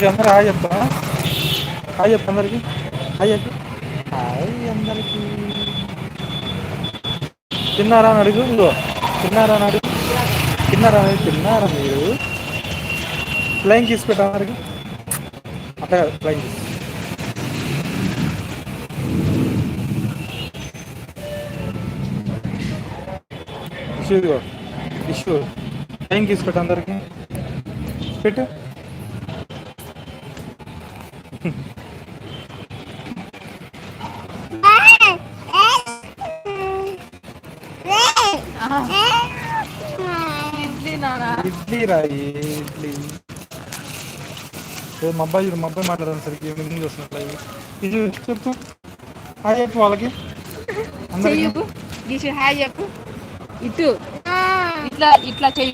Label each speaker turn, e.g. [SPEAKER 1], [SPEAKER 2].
[SPEAKER 1] అందరు హాయ్ చెప్తా. హాయ్ చెప్పు అందరికి. హాయ్ చెప్పు. హాయ్ అందరికి. తిన్నారా అని అడుగు. ఇదిగో తిన్నారా అని అడుగు. తిన్నారా తిన్నారా మీరు. ఫ్లయింగ్ కిస్ పెట్టా అందరికి. అట్లా కాదు ఫ్లయింగ్ కిస్. ఇష్యూ ఇదిగో ఇష్యూ ఫ్లయింగ్ కిస్ పెట్టు అందరికి. పెట్టు. ఇడ్లీ రాయి ఇడ్లీ. మా అబ్బాయి చూడు, మా అబ్బాయి మాట్లాడాలి సరికి ముందు వస్తున్నట్లు. ఇది చెప్పు హాయ్ చెప్పు వాళ్ళకి అందరికి.
[SPEAKER 2] హాయ్ చెప్పు. ఇటు ఇట్లా ఇట్లా చెయ్యి.